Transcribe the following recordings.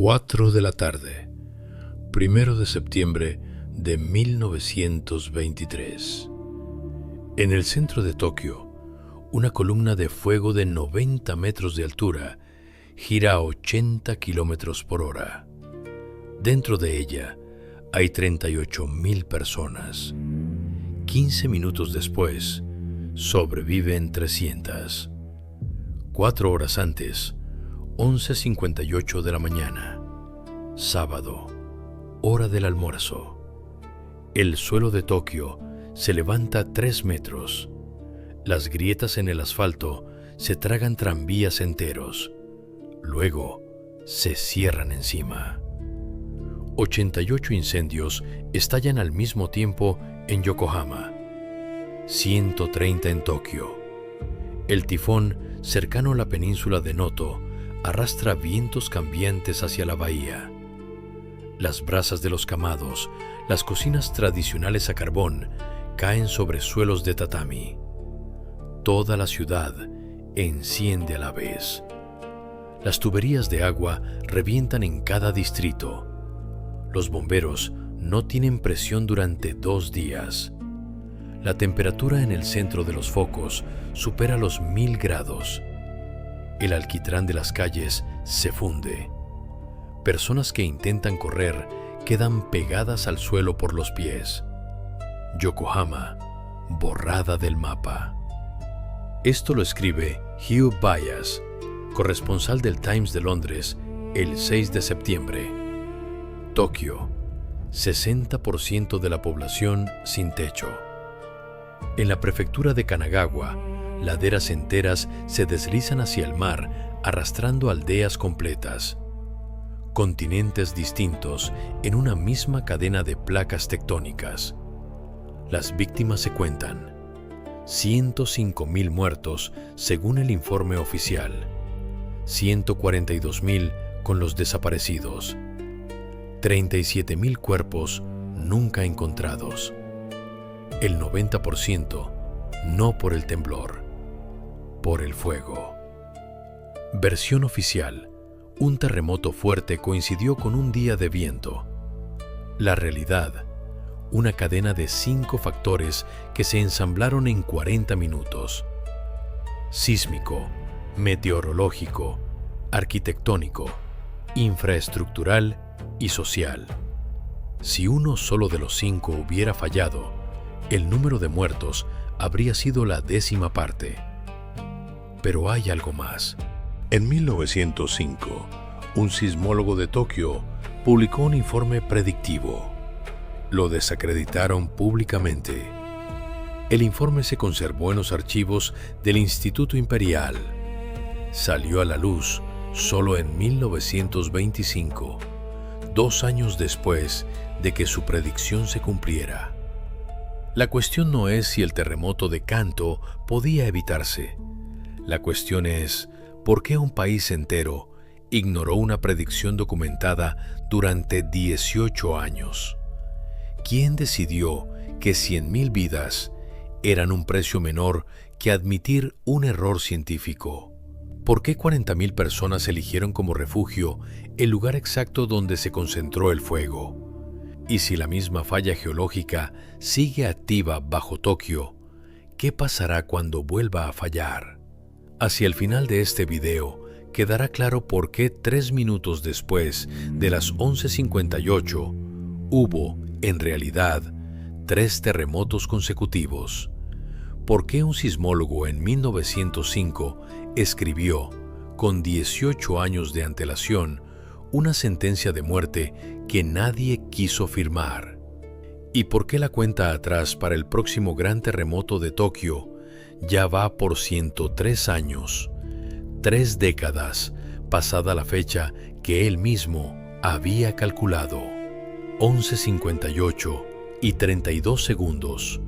4 de la tarde, 1 de septiembre de 1923. En el centro de Tokio, una columna de fuego de 90 metros de altura gira a 80 kilómetros por hora. Dentro de ella hay 38.000 personas. 15 minutos después, sobreviven 300. 4 horas antes, 11:58 de la mañana, sábado, hora del almuerzo. El suelo de Tokio se levanta 3 metros. Las grietas en el asfalto se tragan tranvías enteros. Luego, se cierran encima. 88 incendios estallan al mismo tiempo en Yokohama. 130 en Tokio. El tifón, cercano a la península de Noto, arrastra vientos cambiantes hacia la bahía. Las brasas de los kamados, las cocinas tradicionales a carbón, caen sobre suelos de tatami. Toda la ciudad enciende a la vez. Las tuberías de agua revientan en cada distrito. Los bomberos no tienen presión durante 2 días. La temperatura en el centro de los focos supera los 1000 grados. El alquitrán de las calles se funde. Personas que intentan correr quedan pegadas al suelo por los pies. Yokohama, borrada del mapa. Esto lo escribe Hugh Byas, corresponsal del Times de Londres, el 6 de septiembre. Tokio, 60% de la población sin techo. En la prefectura de Kanagawa, laderas enteras se deslizan hacia el mar, arrastrando aldeas completas. Continentes distintos en una misma cadena de placas tectónicas. Las víctimas se cuentan. 105.000 muertos según el informe oficial. 142.000 con los desaparecidos. 37.000 cuerpos nunca encontrados. El 90% no por el temblor, por el fuego. Versión oficial: un terremoto fuerte coincidió con un día de viento. La realidad: una cadena de 5 factores que se ensamblaron en 40 minutos. Sísmico, meteorológico, arquitectónico, infraestructural y social. Si uno solo de los 5 hubiera fallado, el número de muertos habría sido la 10ª parte. Pero hay algo más. En 1905, un sismólogo de Tokio publicó un informe predictivo. Lo desacreditaron públicamente. El informe se conservó en los archivos del Instituto Imperial. Salió a la luz solo en 1925, 2 años después de que su predicción se cumpliera. La cuestión no es si el terremoto de Kanto podía evitarse. La cuestión es por qué un país entero ignoró una predicción documentada durante 18 años. ¿Quién decidió que 100.000 vidas eran un precio menor que admitir un error científico? ¿Por qué 40.000 personas eligieron como refugio el lugar exacto donde se concentró el fuego? Y si la misma falla geológica sigue activa bajo Tokio, ¿qué pasará cuando vuelva a fallar? Hacia el final de este video quedará claro por qué 3 minutos después de las 11:58 hubo, en realidad, 3 terremotos consecutivos. ¿Por qué un sismólogo en 1905 escribió, con 18 años de antelación, una sentencia de muerte que nadie quiso firmar? ¿Y por qué la cuenta atrás para el próximo gran terremoto de Tokio ya va por 103 años, 3 décadas pasada la fecha que él mismo había calculado? 11:58 y 32 segundos,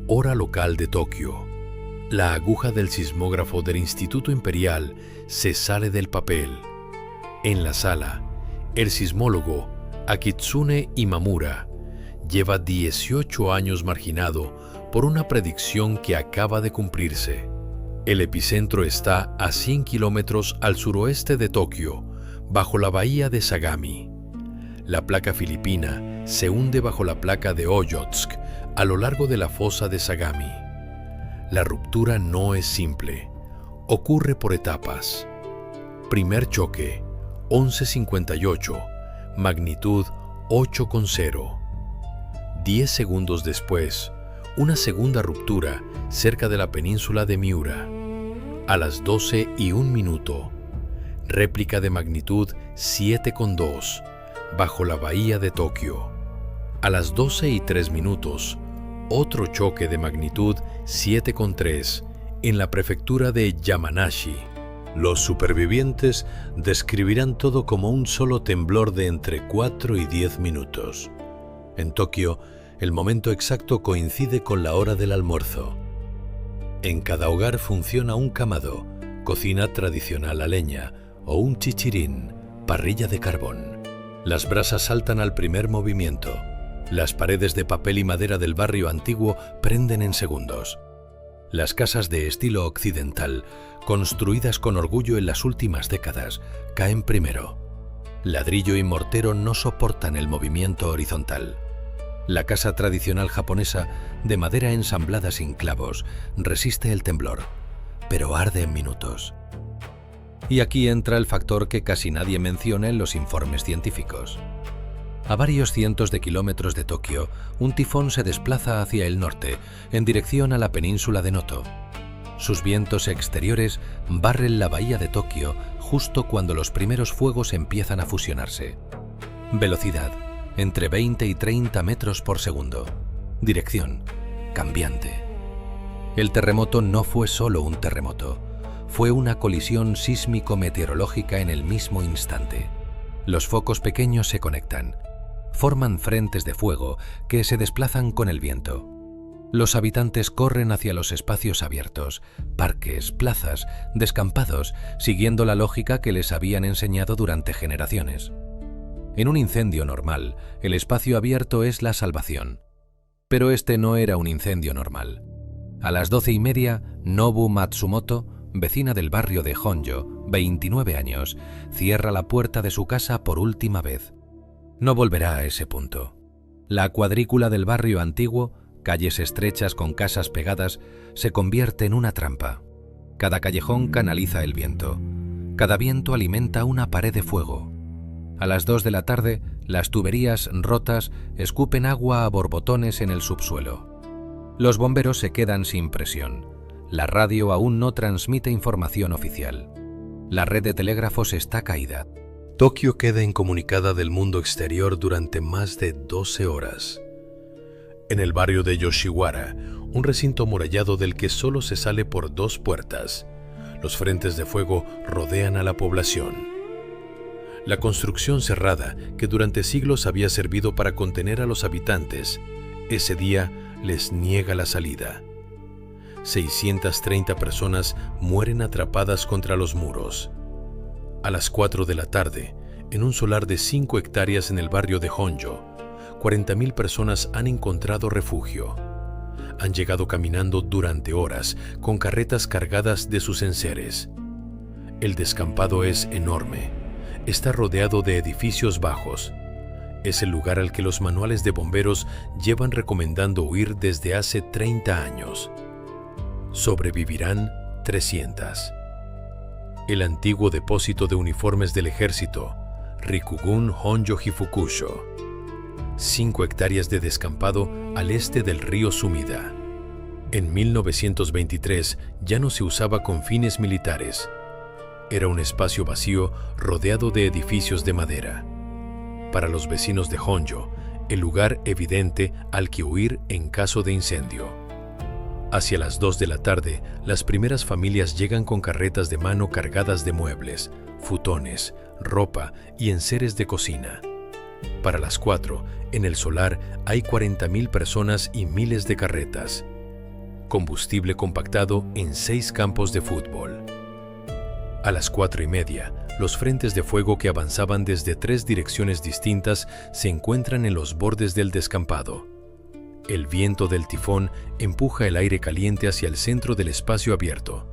hora local de Tokio. La aguja del sismógrafo del Instituto Imperial se sale del papel. En la sala, el sismólogo Akitsune Imamura lleva 18 años marginado por una predicción que acaba de cumplirse. El epicentro está a 100 kilómetros al suroeste de Tokio, bajo la bahía de Sagami. La placa filipina se hunde bajo la placa de Oyotsk a lo largo de la fosa de Sagami. La ruptura no es simple, ocurre por etapas. Primer choque, 11:58, magnitud 8,0. 10 segundos después, una segunda ruptura cerca de la península de Miura. A las 12:01, réplica de magnitud 7,2, bajo la bahía de Tokio. A las 12:03, otro choque de magnitud 7,3 en la prefectura de Yamanashi. Los supervivientes describirán todo como un solo temblor de entre 4 y 10 minutos. En Tokio, el momento exacto coincide con la hora del almuerzo. En cada hogar funciona un kamado, cocina tradicional a leña, o un chichirín, parrilla de carbón. Las brasas saltan al primer movimiento. Las paredes de papel y madera del barrio antiguo prenden en segundos. Las casas de estilo occidental, construidas con orgullo en las últimas décadas, caen primero. Ladrillo y mortero no soportan el movimiento horizontal. La casa tradicional japonesa, de madera ensamblada sin clavos, resiste el temblor, pero arde en minutos. Y aquí entra el factor que casi nadie menciona en los informes científicos. A varios cientos de kilómetros de Tokio, un tifón se desplaza hacia el norte, en dirección a la península de Noto. Sus vientos exteriores barren la bahía de Tokio justo cuando los primeros fuegos empiezan a fusionarse. Velocidad, entre 20 y 30 metros por segundo. Dirección, cambiante. El terremoto no fue solo un terremoto, fue una colisión sísmico-meteorológica en el mismo instante. Los focos pequeños se conectan, forman frentes de fuego que se desplazan con el viento. Los habitantes corren hacia los espacios abiertos, parques, plazas, descampados, siguiendo la lógica que les habían enseñado durante generaciones. En un incendio normal, el espacio abierto es la salvación. Pero este no era un incendio normal. A las 12:30, Nobu Matsumoto, vecina del barrio de Honjo, 29 años, cierra la puerta de su casa por última vez. No volverá a ese punto. La cuadrícula del barrio antiguo, calles estrechas con casas pegadas, se convierte en una trampa. Cada callejón canaliza el viento. Cada viento alimenta una pared de fuego. A las 2 de la tarde, las tuberías rotas escupen agua a borbotones en el subsuelo. Los bomberos se quedan sin presión. La radio aún no transmite información oficial. La red de telégrafos está caída. Tokio queda incomunicada del mundo exterior durante más de 12 horas. En el barrio de Yoshiwara, un recinto amurallado del que solo se sale por 2 puertas, los frentes de fuego rodean a la población. La construcción cerrada, que durante siglos había servido para contener a los habitantes, ese día les niega la salida. 630 personas mueren atrapadas contra los muros. A las 4 de la tarde, en un solar de 5 hectáreas en el barrio de Honjo, 40.000 personas han encontrado refugio. Han llegado caminando durante horas con carretas cargadas de sus enseres. El descampado es enorme. Está rodeado de edificios bajos. Es el lugar al que los manuales de bomberos llevan recomendando huir desde hace 30 años. Sobrevivirán 300. El antiguo depósito de uniformes del ejército, Rikugun Honjo Hifukusho. 5 hectáreas de descampado al este del río Sumida. En 1923 ya no se usaba con fines militares. Era un espacio vacío rodeado de edificios de madera. Para los vecinos de Honjo, el lugar evidente al que huir en caso de incendio. Hacia las 2 de la tarde, las primeras familias llegan con carretas de mano cargadas de muebles, futones, ropa y enseres de cocina. Para las 4, en el solar hay 40.000 personas y miles de carretas. Combustible compactado en 6 campos de fútbol. A las 4:30, los frentes de fuego que avanzaban desde 3 direcciones distintas se encuentran en los bordes del descampado. El viento del tifón empuja el aire caliente hacia el centro del espacio abierto.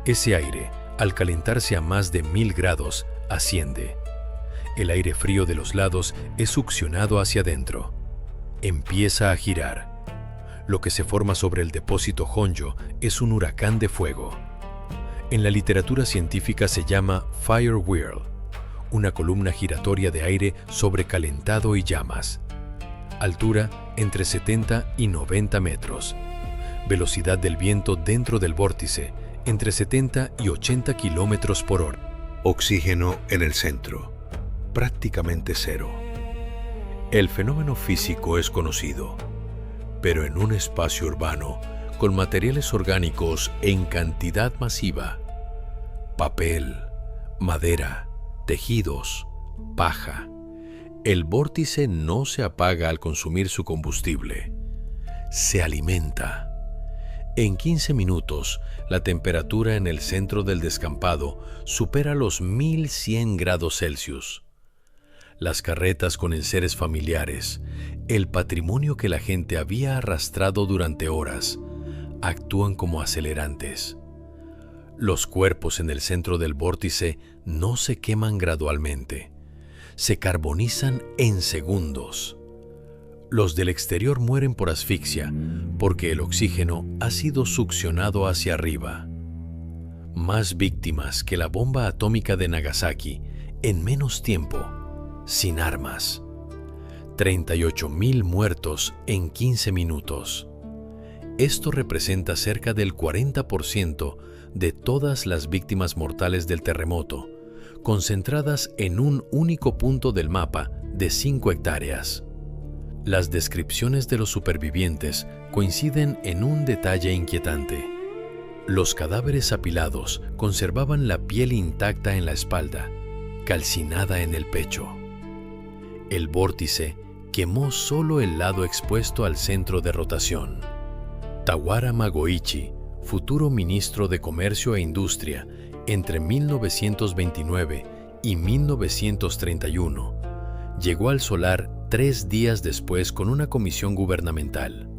Ese aire, al calentarse a más de 1000 grados, asciende. El aire frío de los lados es succionado hacia adentro. Empieza a girar. Lo que se forma sobre el depósito Honjo es un huracán de fuego. En la literatura científica se llama Fire Whirl, una columna giratoria de aire sobrecalentado y llamas. Altura entre 70 y 90 metros. Velocidad del viento dentro del vórtice entre 70 y 80 kilómetros por hora. Oxígeno en el centro, prácticamente cero. El fenómeno físico es conocido, pero en un espacio urbano con materiales orgánicos en cantidad masiva, papel, madera, tejidos, paja, el vórtice no se apaga al consumir su combustible, se alimenta. En 15 minutos, la temperatura en el centro del descampado supera los 1100 grados Celsius. Las carretas con enseres familiares, el patrimonio que la gente había arrastrado durante horas, actúan como acelerantes. Los cuerpos en el centro del vórtice no se queman gradualmente, se carbonizan en segundos. Los del exterior mueren por asfixia porque el oxígeno ha sido succionado hacia arriba. Más víctimas que la bomba atómica de Nagasaki en menos tiempo, sin armas. 38.000 muertos en 15 minutos. Esto representa cerca del 40% de todas las víctimas mortales del terremoto, concentradas en un único punto del mapa de 5 hectáreas. Las descripciones de los supervivientes coinciden en un detalle inquietante. Los cadáveres apilados conservaban la piel intacta en la espalda, calcinada en el pecho. El vórtice quemó solo el lado expuesto al centro de rotación. Tawara Magoichi, futuro ministro de Comercio e Industria entre 1929 y 1931, llegó al solar 3 días después con una comisión gubernamental.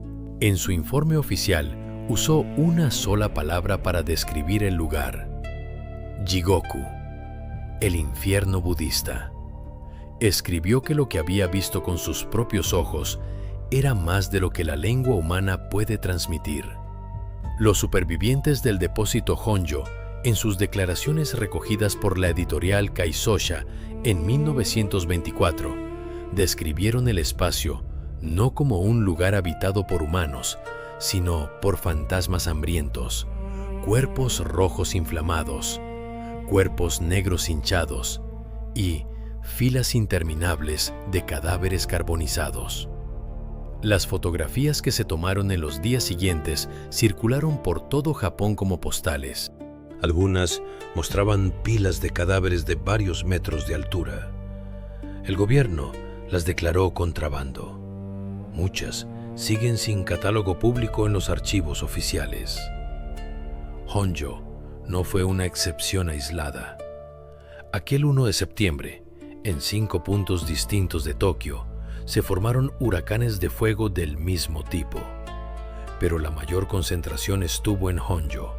En su informe oficial, usó una sola palabra para describir el lugar: Jigoku, el infierno budista. Escribió que lo que había visto con sus propios ojos era más de lo que la lengua humana puede transmitir. Los supervivientes del depósito Honjo, en sus declaraciones recogidas por la editorial Kaisosha en 1924, describieron el espacio no como un lugar habitado por humanos, sino por fantasmas hambrientos, cuerpos rojos inflamados, cuerpos negros hinchados y filas interminables de cadáveres carbonizados. Las fotografías que se tomaron en los días siguientes circularon por todo Japón como postales. Algunas mostraban pilas de cadáveres de varios metros de altura. El gobierno las declaró contrabando. Muchas siguen sin catálogo público en los archivos oficiales. Honjo no fue una excepción aislada. Aquel 1 de septiembre, en 5 puntos distintos de Tokio, se formaron huracanes de fuego del mismo tipo. Pero la mayor concentración estuvo en Honjo.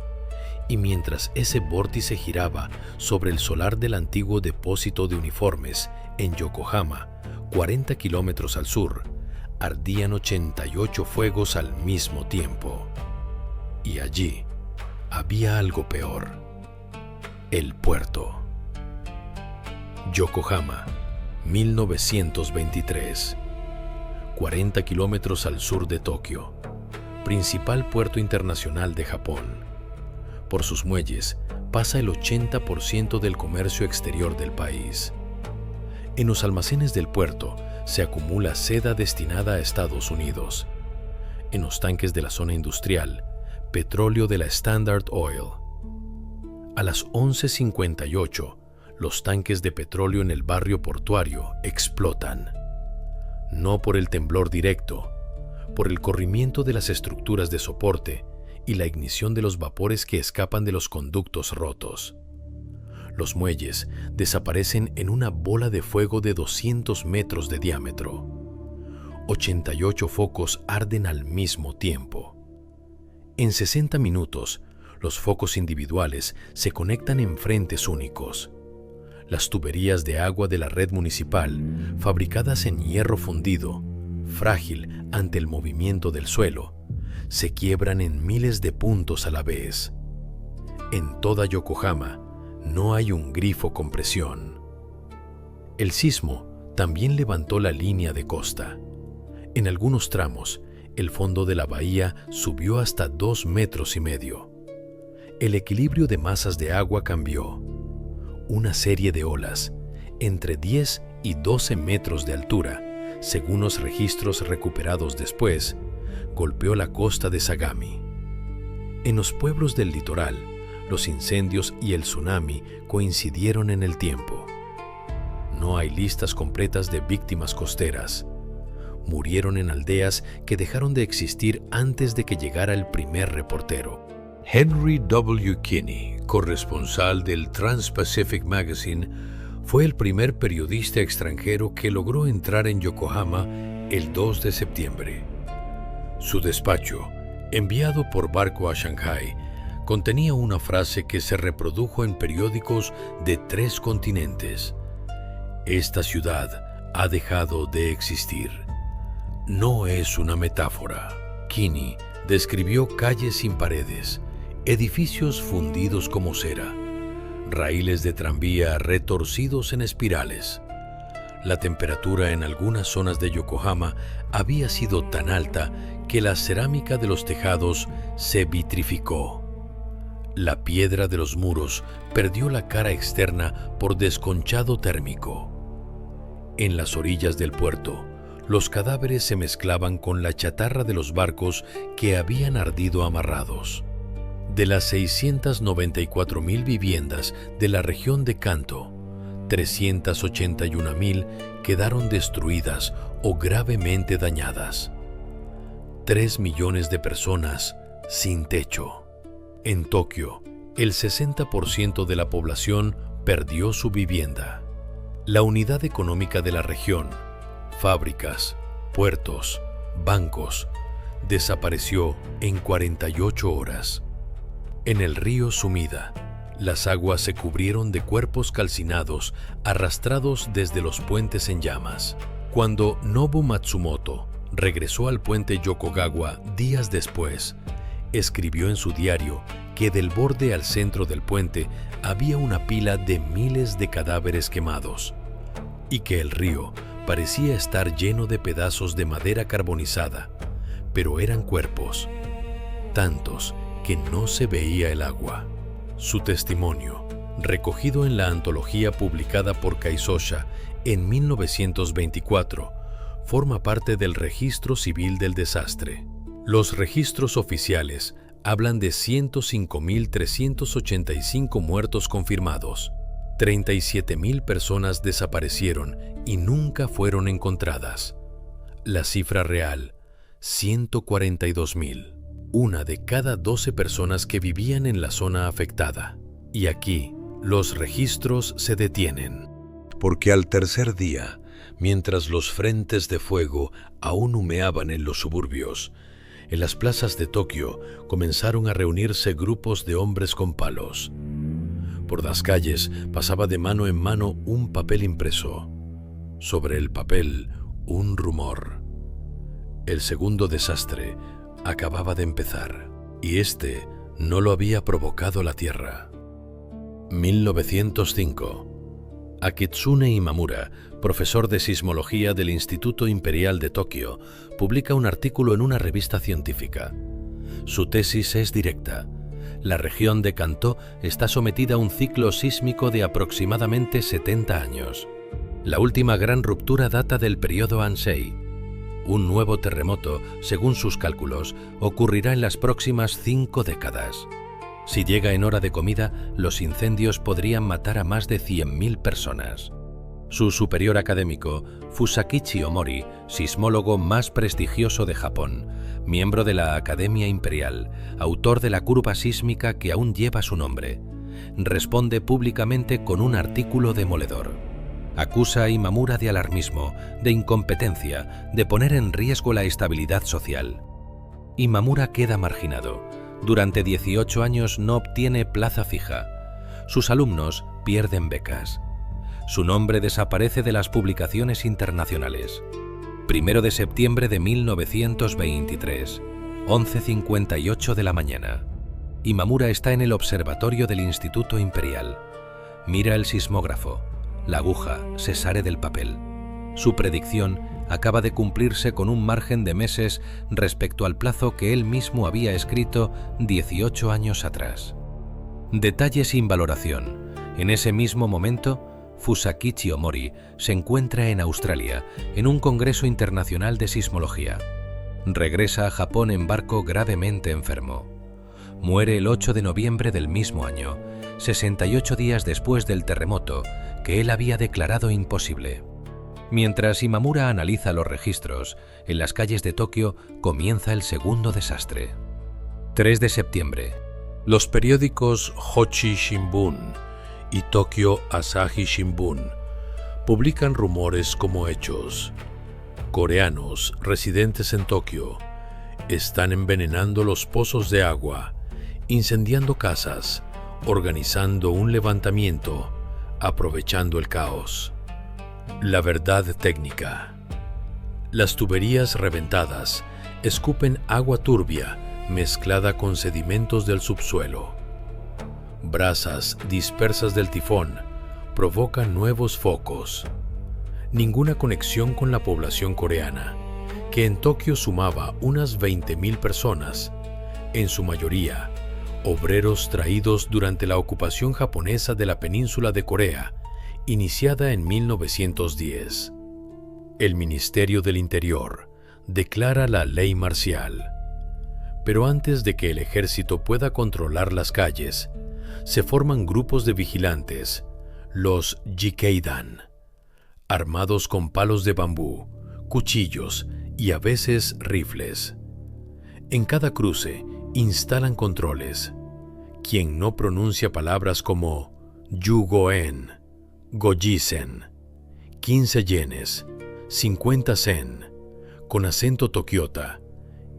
Y mientras ese vórtice giraba sobre el solar del antiguo depósito de uniformes en Yokohama, 40 kilómetros al sur, ardían 88 fuegos al mismo tiempo. Y allí había algo peor: el puerto. Yokohama, 1923. 40 kilómetros al sur de Tokio, principal puerto internacional de Japón. Por sus muelles pasa el 80% del comercio exterior del país. En los almacenes del puerto se acumula seda destinada a Estados Unidos. En los tanques de la zona industrial, petróleo de la Standard Oil. A las 11:58, los tanques de petróleo en el barrio portuario explotan. No por el temblor directo, por el corrimiento de las estructuras de soporte y la ignición de los vapores que escapan de los conductos rotos. Los muelles desaparecen en una bola de fuego de 200 metros de diámetro. 88 focos arden al mismo tiempo. En 60 minutos, los focos individuales se conectan en frentes únicos. Las tuberías de agua de la red municipal, fabricadas en hierro fundido, frágil ante el movimiento del suelo, se quiebran en miles de puntos a la vez. En toda Yokohama no hay un grifo con presión. El sismo también levantó la línea de costa. En algunos tramos, el fondo de la bahía subió hasta 2,5 metros. El equilibrio de masas de agua cambió. Una serie de olas, entre 10 y 12 metros de altura, según los registros recuperados después, golpeó la costa de Sagami. En los pueblos del litoral, los incendios y el tsunami coincidieron en el tiempo. No hay listas completas de víctimas costeras. Murieron en aldeas que dejaron de existir antes de que llegara el primer reportero. Henry W. Kinney, corresponsal del Trans-Pacific Magazine, fue el primer periodista extranjero que logró entrar en Yokohama el 2 de septiembre. Su despacho, enviado por barco a Shanghái, contenía una frase que se reprodujo en periódicos de 3 continentes. Esta ciudad ha dejado de existir. No es una metáfora. Kinney describió calles sin paredes, edificios fundidos como cera, raíles de tranvía retorcidos en espirales. La temperatura en algunas zonas de Yokohama había sido tan alta que la cerámica de los tejados se vitrificó. La piedra de los muros perdió la cara externa por desconchado térmico. En las orillas del puerto, los cadáveres se mezclaban con la chatarra de los barcos que habían ardido amarrados. De las 694,000 viviendas de la región de Kanto, 381,000 quedaron destruidas o gravemente dañadas. 3 millones de personas sin techo. En Tokio, el 60% de la población perdió su vivienda. La unidad económica de la región, fábricas, puertos, bancos, desapareció en 48 horas. En el río Sumida, las aguas se cubrieron de cuerpos calcinados arrastrados desde los puentes en llamas. Cuando Nobu Matsumoto regresó al puente Yokogawa días después, escribió en su diario que del borde al centro del puente había una pila de miles de cadáveres quemados y que el río parecía estar lleno de pedazos de madera carbonizada, pero eran cuerpos, tantos que no se veía el agua. Su testimonio, recogido en la antología publicada por Kaisosha en 1924, forma parte del registro civil del desastre. Los registros oficiales hablan de 105,385 muertos confirmados. 37,000 personas desaparecieron y nunca fueron encontradas. La cifra real, 142,000. Una de cada 12 personas que vivían en la zona afectada. Y aquí, los registros se detienen. Porque al tercer día, mientras los frentes de fuego aún humeaban en los suburbios, en las plazas de Tokio comenzaron a reunirse grupos de hombres con palos. Por las calles pasaba de mano en mano un papel impreso. Sobre el papel, un rumor. El segundo desastre acababa de empezar, y este no lo había provocado la Tierra. 1905. Akitsune Imamura, profesor de sismología del Instituto Imperial de Tokio, publica un artículo en una revista científica. Su tesis es directa. La región de Kanto está sometida a un ciclo sísmico de aproximadamente 70 años. La última gran ruptura data del periodo Ansei. Un nuevo terremoto, según sus cálculos, ocurrirá en las próximas 5 décadas. Si llega en hora de comida, los incendios podrían matar a más de 100,000 personas. Su superior académico, Fusakichi Omori, sismólogo más prestigioso de Japón, miembro de la Academia Imperial, autor de la curva sísmica que aún lleva su nombre, responde públicamente con un artículo demoledor. Acusa a Imamura de alarmismo, de incompetencia, de poner en riesgo la estabilidad social. Imamura queda marginado. Durante 18 años no obtiene plaza fija. Sus alumnos pierden becas. Su nombre desaparece de las publicaciones internacionales. 1 de septiembre de 1923, 11:58 de la mañana. Imamura está en el observatorio del Instituto Imperial. Mira el sismógrafo. La aguja se sale del papel. Su predicción acaba de cumplirse con un margen de meses respecto al plazo que él mismo había escrito 18 años atrás. Detalle sin valoración. En ese mismo momento, Fusakichi Omori se encuentra en Australia, en un congreso internacional de sismología. Regresa a Japón en barco gravemente enfermo. Muere el 8 de noviembre del mismo año, 68 días después del terremoto que él había declarado imposible. Mientras Imamura analiza los registros, en las calles de Tokio comienza el segundo desastre. 3 de septiembre. Los periódicos Hochi Shimbun y Tokyo Asahi Shimbun publican rumores como hechos. Coreanos residentes en Tokio están envenenando los pozos de agua, incendiando casas, organizando un levantamiento, aprovechando el caos. La verdad técnica. Las tuberías reventadas escupen agua turbia mezclada con sedimentos del subsuelo. Brasas dispersas del tifón provocan nuevos focos. Ninguna conexión con la población coreana, que en Tokio sumaba unas 20.000 personas, en su mayoría obreros traídos durante la ocupación japonesa de la península de Corea, iniciada en 1910. El Ministerio del Interior declara la ley marcial. Pero antes de que el ejército pueda controlar las calles, se forman grupos de vigilantes, los Jikeidan, armados con palos de bambú, cuchillos y a veces rifles. En cada cruce instalan controles. Quien no pronuncia palabras como Yugoen, Gojisen, 15 yenes, 50 sen, con acento tokiota,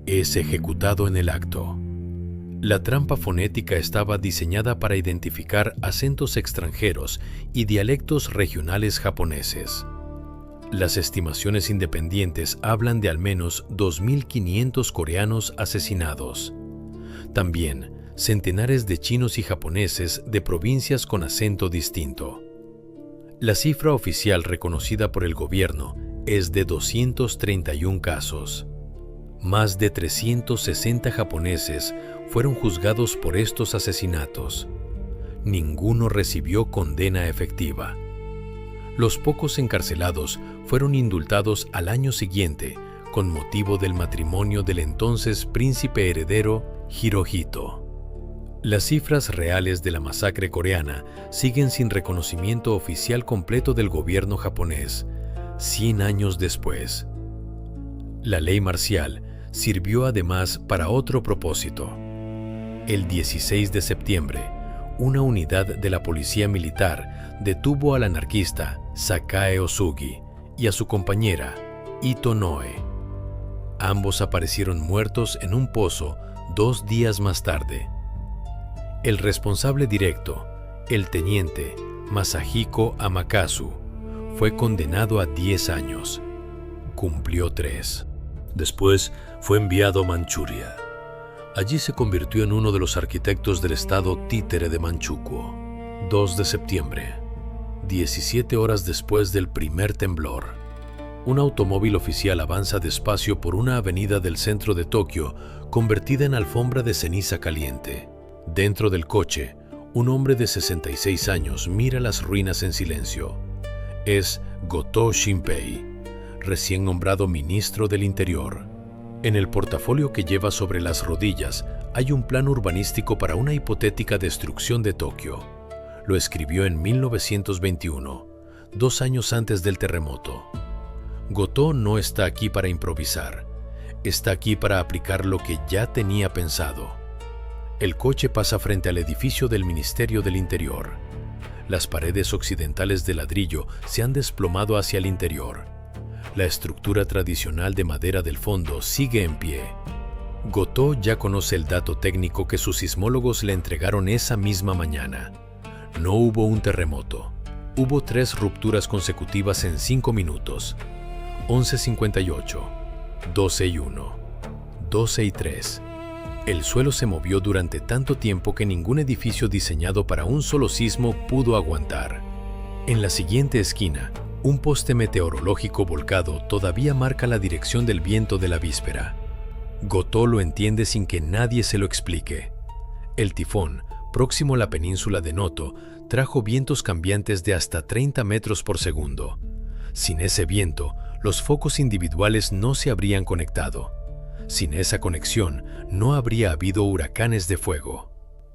es ejecutado en el acto. La trampa fonética estaba diseñada para identificar acentos extranjeros y dialectos regionales japoneses. Las estimaciones independientes hablan de al menos 2.500 coreanos asesinados. También centenares de chinos y japoneses de provincias con acento distinto. La cifra oficial reconocida por el gobierno es de 231 casos. Más de 360 japoneses fueron juzgados por estos asesinatos. Ninguno recibió condena efectiva. Los pocos encarcelados fueron indultados al año siguiente con motivo del matrimonio del entonces príncipe heredero Hirohito. Las cifras reales de la masacre coreana siguen sin reconocimiento oficial completo del gobierno japonés, 100 años después. La ley marcial sirvió además para otro propósito. El 16 de septiembre, una unidad de la policía militar detuvo al anarquista Sakae Osugi y a su compañera Ito Noe. Ambos aparecieron muertos en un pozo 2 días más tarde. El responsable directo, el teniente Masahiko Amakasu, fue condenado a 10 años. Cumplió 3. Después fue enviado a Manchuria. Allí se convirtió en uno de los arquitectos del estado títere de Manchukuo. 2 de septiembre, 17 horas después del primer temblor. Un automóvil oficial avanza despacio por una avenida del centro de Tokio convertida en alfombra de ceniza caliente. Dentro del coche, un hombre de 66 años mira las ruinas en silencio. Es Goto Shinpei, recién nombrado ministro del Interior. En el portafolio que lleva sobre las rodillas hay un plan urbanístico para una hipotética destrucción de Tokio. Lo escribió en 1921, 2 años antes del terremoto. Goto no está aquí para improvisar, está aquí para aplicar lo que ya tenía pensado. El coche pasa frente al edificio del Ministerio del Interior. Las paredes occidentales de ladrillo se han desplomado hacia el interior. La estructura tradicional de madera del fondo sigue en pie. Goto ya conoce el dato técnico que sus sismólogos le entregaron esa misma mañana. No hubo un terremoto. Hubo 3 rupturas consecutivas en 5 minutos. 11:58, 12:1, 12:3. El suelo se movió durante tanto tiempo que ningún edificio diseñado para un solo sismo pudo aguantar. En la siguiente esquina, un poste meteorológico volcado todavía marca la dirección del viento de la víspera. Gotō lo entiende sin que nadie se lo explique. El tifón, próximo a la península de Noto, trajo vientos cambiantes de hasta 30 metros por segundo. Sin ese viento, los focos individuales no se habrían conectado. Sin esa conexión, no habría habido huracanes de fuego.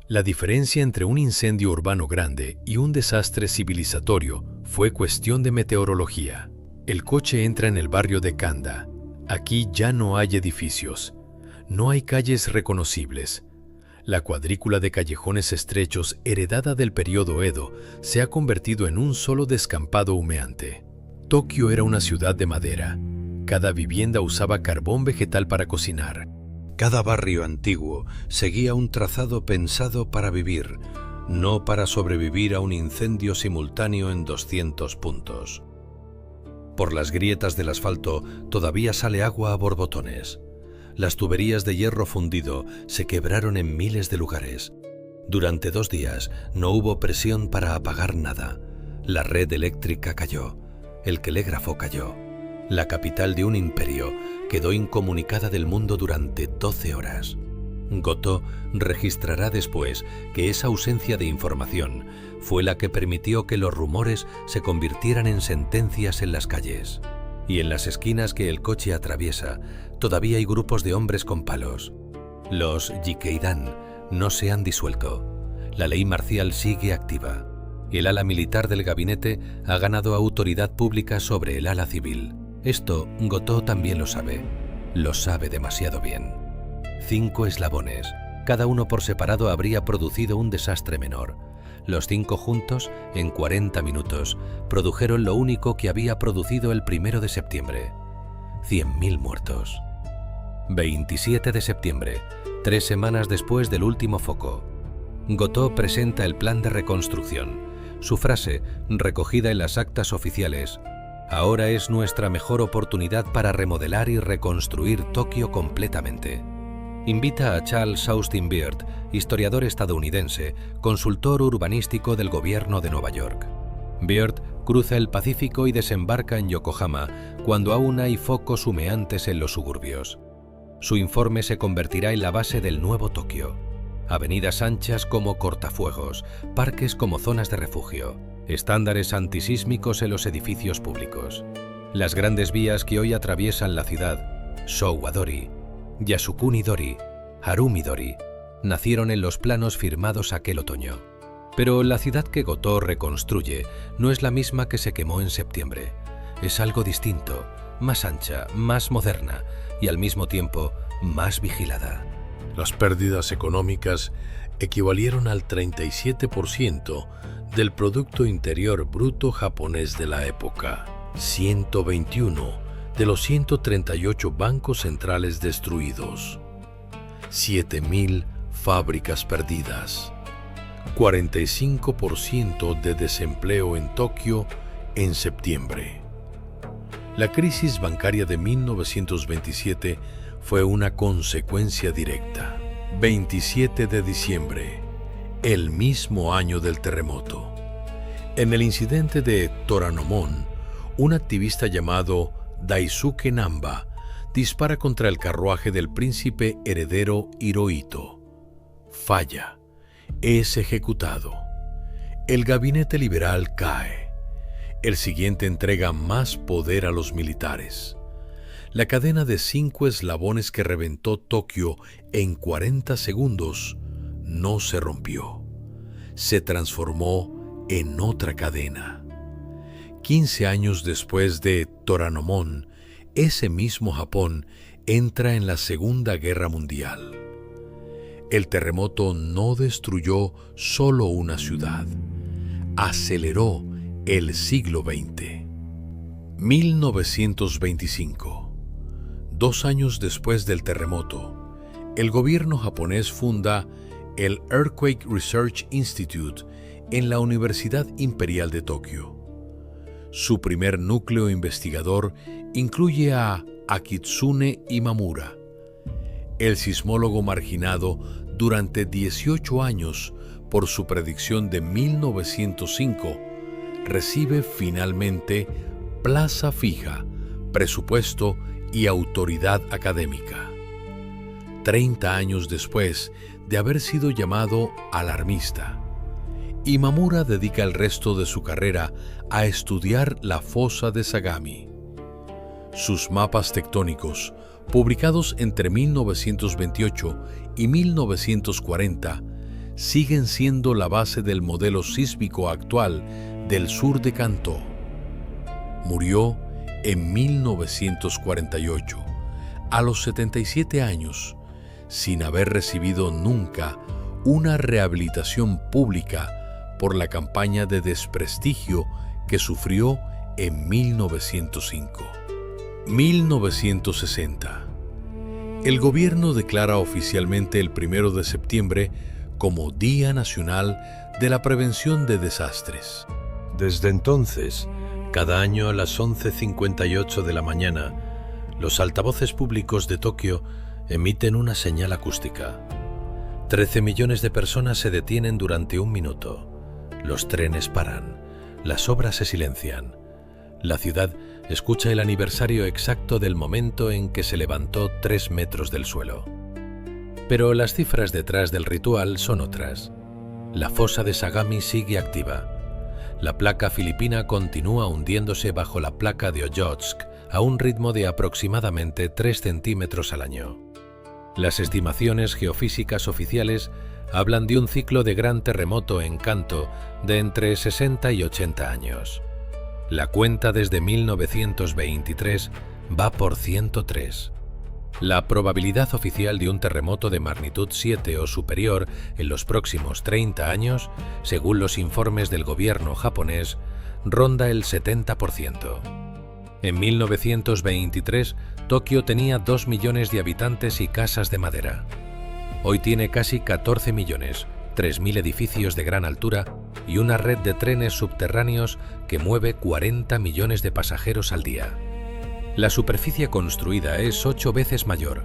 La diferencia entre un incendio urbano grande y un desastre civilizatorio fue cuestión de meteorología. El coche entra en el barrio de Kanda. Aquí ya no hay edificios. No hay calles reconocibles. La cuadrícula de callejones estrechos heredada del periodo Edo se ha convertido en un solo descampado humeante. Tokio era una ciudad de madera. Cada vivienda usaba carbón vegetal para cocinar. Cada barrio antiguo seguía un trazado pensado para vivir, no para sobrevivir a un incendio simultáneo en 200 puntos. Por las grietas del asfalto todavía sale agua a borbotones. Las tuberías de hierro fundido se quebraron en miles de lugares. Durante 2 días no hubo presión para apagar nada. La red eléctrica cayó. El telégrafo cayó. La capital de un imperio quedó incomunicada del mundo durante 12 horas. Gotō registrará después que esa ausencia de información fue la que permitió que los rumores se convirtieran en sentencias en las calles. Y en las esquinas que el coche atraviesa, todavía hay grupos de hombres con palos. Los Jikeidan no se han disuelto. La ley marcial sigue activa. El ala militar del gabinete ha ganado autoridad pública sobre el ala civil. Esto Gotō también lo sabe demasiado bien. 5 eslabones, cada uno por separado habría producido un desastre menor. Los 5 juntos, en 40 minutos, produjeron lo único que había producido el 1 de septiembre. 100.000 muertos. 27 de septiembre, 3 semanas después del último foco. Gotō presenta el plan de reconstrucción. Su frase, recogida en las actas oficiales: "Ahora es nuestra mejor oportunidad para remodelar y reconstruir Tokio completamente". Invita a Charles Austin Byrd, historiador estadounidense, consultor urbanístico del gobierno de Nueva York. Byrd cruza el Pacífico y desembarca en Yokohama cuando aún hay focos humeantes en los suburbios. Su informe se convertirá en la base del nuevo Tokio. Avenidas anchas como cortafuegos, parques como zonas de refugio, estándares antisísmicos en los edificios públicos. Las grandes vías que hoy atraviesan la ciudad, Showa-dori, Yasukuni-dori, Harumi-dori, nacieron en los planos firmados aquel otoño. Pero la ciudad que Gotō reconstruye no es la misma que se quemó en septiembre. Es algo distinto, más ancha, más moderna y al mismo tiempo más vigilada. Las pérdidas económicas equivalieron al 37% del Producto Interior Bruto japonés de la época. 121 de los 138 bancos centrales destruidos. 7.000 fábricas perdidas. 45% de desempleo en Tokio en septiembre. La crisis bancaria de 1927 fue una consecuencia directa. 27 de diciembre, el mismo año del terremoto. En el incidente de Toranomon, un activista llamado Daisuke Namba dispara contra el carruaje del príncipe heredero Hirohito. Falla. Es ejecutado. El gabinete liberal cae. El siguiente entrega más poder a los militares. La cadena de 5 eslabones que reventó Tokio en 40 segundos no se rompió. Se transformó en otra cadena. 15 años después de Toranomon, ese mismo Japón entra en la Segunda Guerra Mundial. El terremoto no destruyó solo una ciudad, aceleró el siglo XX. 1925. 2 años después del terremoto, el gobierno japonés funda el Earthquake Research Institute en la Universidad Imperial de Tokio. Su primer núcleo investigador incluye a Akitsune Imamura, el sismólogo marginado durante 18 años por su predicción de 1905, recibe finalmente plaza fija, presupuesto y autoridad académica. 30 años después de haber sido llamado alarmista, Imamura dedica el resto de su carrera a estudiar la fosa de Sagami. Sus mapas tectónicos, publicados entre 1928 y 1940, siguen siendo la base del modelo sísmico actual del sur de Kanto. Murió en 1948, a los 77 años, sin haber recibido nunca una rehabilitación pública por la campaña de desprestigio que sufrió en 1905. 1960. El gobierno declara oficialmente el 1 de septiembre como Día Nacional de la Prevención de Desastres. Desde entonces, cada año a las 11:58 de la mañana, los altavoces públicos de Tokio emiten una señal acústica. 13 millones de personas se detienen durante un minuto. Los trenes paran, las obras se silencian. La ciudad escucha el aniversario exacto del momento en que se levantó 3 metros del suelo. Pero las cifras detrás del ritual son otras. La fosa de Sagami sigue activa. La placa filipina continúa hundiéndose bajo la placa de Okhotsk a un ritmo de aproximadamente 3 centímetros al año. Las estimaciones geofísicas oficiales hablan de un ciclo de gran terremoto en Kanto de entre 60 y 80 años. La cuenta desde 1923 va por 103. La probabilidad oficial de un terremoto de magnitud 7 o superior en los próximos 30 años, según los informes del gobierno japonés, ronda el 70%. En 1923, Tokio tenía 2 millones de habitantes y casas de madera. Hoy tiene casi 14 millones, 3.000 edificios de gran altura y una red de trenes subterráneos que mueve 40 millones de pasajeros al día. La superficie construida es 8 veces mayor,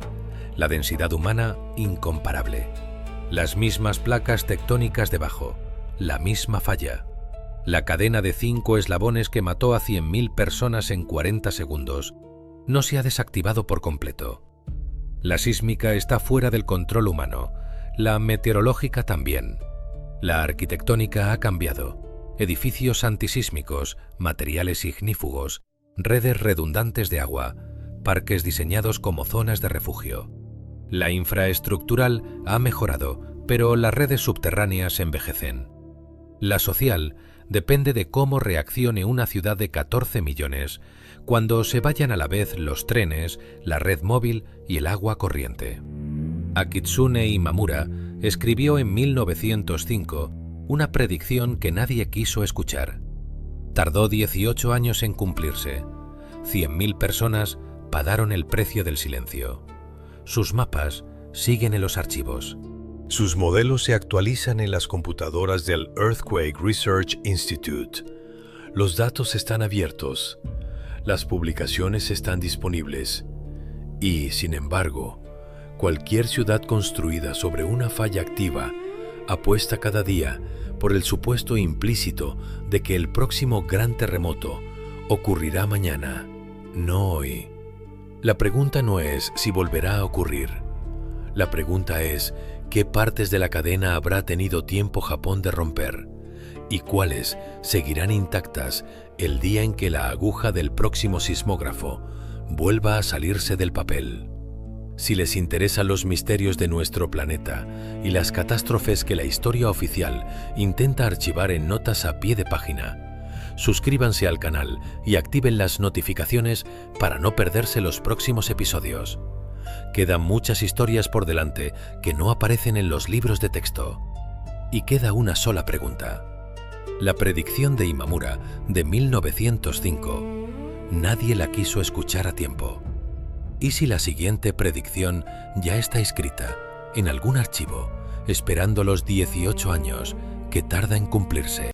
la densidad humana incomparable. Las mismas placas tectónicas debajo, la misma falla. La cadena de 5 eslabones que mató a 100.000 personas en 40 segundos no se ha desactivado por completo. La sísmica está fuera del control humano, la meteorológica también. La arquitectónica ha cambiado. Edificios antisísmicos, materiales ignífugos, redes redundantes de agua, parques diseñados como zonas de refugio. La infraestructural ha mejorado, pero las redes subterráneas envejecen. La social depende de cómo reaccione una ciudad de 14 millones cuando se vayan a la vez los trenes, la red móvil y el agua corriente. Akitsune Imamura escribió en 1905 una predicción que nadie quiso escuchar. Tardó 18 años en cumplirse. 100.000 personas pagaron el precio del silencio. Sus mapas siguen en los archivos. Sus modelos se actualizan en las computadoras del Earthquake Research Institute. Los datos están abiertos. Las publicaciones están disponibles. Y, sin embargo, cualquier ciudad construida sobre una falla activa apuesta cada día por el supuesto implícito de que el próximo gran terremoto ocurrirá mañana, no hoy. La pregunta no es si volverá a ocurrir. La pregunta es qué partes de la cadena habrá tenido tiempo Japón de romper y cuáles seguirán intactas el día en que la aguja del próximo sismógrafo vuelva a salirse del papel. Si les interesan los misterios de nuestro planeta y las catástrofes que la historia oficial intenta archivar en notas a pie de página, suscríbanse al canal y activen las notificaciones para no perderse los próximos episodios. Quedan muchas historias por delante que no aparecen en los libros de texto. Y queda una sola pregunta. La predicción de Imamura de 1905, nadie la quiso escuchar a tiempo. ¿Y si la siguiente predicción ya está escrita en algún archivo, esperando los 18 años que tarda en cumplirse.